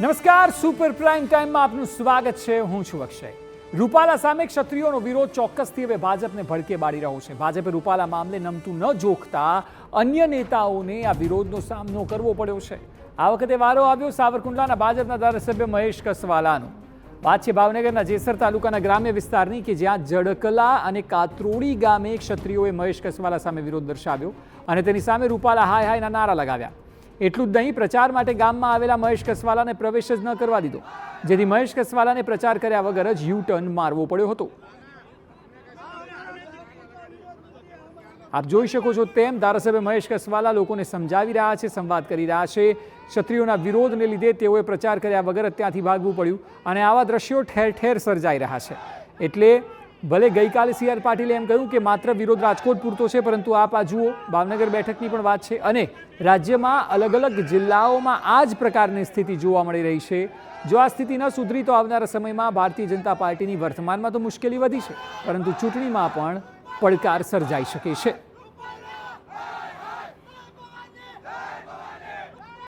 નમસ્કાર, super prime ટાઈમમાં આપનું સ્વાગત છે. હું છું અક્ષય. રૂપાલા સામે ક્ષત્રિયોનો વિરોધ ચોક્કસથી હવે ભાજપને ભડકે બાળી રહ્યો છે. ભાજપે રૂપાલા મામલે નમતું ન જોખતા અન્ય નેતાઓને આ વિરોધનો સામનો કરવો પડ્યો છે. આ વખતે વારો આવ્યો સાવરકુંડલાના ભાજપના ધારાસભ્ય મહેશ કસવાલાનો. વાત છે ભાવનગરના જેસર તાલુકાના ગ્રામ્ય વિસ્તારની કે જ્યાં જડકલા અને કાત્રોડી ગામે ક્ષત્રિયોએ મહેશ કસવાલા સામે વિરોધ દર્શાવ્યો અને તેની સામે રૂપાલા હાય હાયના નારા લગાવ્યા. એટલું જ નહીં, પ્રચાર માટે ગામમાં આવેલા મહેશ કસવાલાને પ્રવેશ જ ન કરવા દીધો, જેથી મહેશ કસવાલાને પ્રચાર કર્યા વગર જ યુ ટર્ન મારવો પડ્યો હતો. આપ જોઈ શકો છો તેમ ધારાસભ્ય મહેશ કસવાલા લોકોને સમજાવી રહ્યા છે, સંવાદ કરી રહ્યા છે. ક્ષત્રિયોના વિરોધને લીધે તેઓએ પ્રચાર કર્યા વગર ત્યાંથી ભાગવું પડ્યું અને આવા દ્રશ્યો ઠેર ઠેર સર્જાઈ રહ્યા છે. એટલે ભલે ગઈકાલે સી આર પાટીલે એમ કહ્યું કે માત્ર વિરોધ રાજકોટ પૂરતો છે, પરંતુ આપ આ જુઓ, ભાવનગર બેઠકની પણ વાત છે અને રાજ્યમાં અલગ અલગ જિલ્લાઓમાં આ જ પ્રકારની સ્થિતિ જોવા મળી રહી છે. જો આ સ્થિતિ ન સુધરી તો આવનારા સમયમાં ભારતીય જનતા પાર્ટીની વર્તમાનમાં તો મુશ્કેલી વધી છે, પરંતુ ચૂંટણીમાં પણ પડકાર સર્જાઈ શકે છે.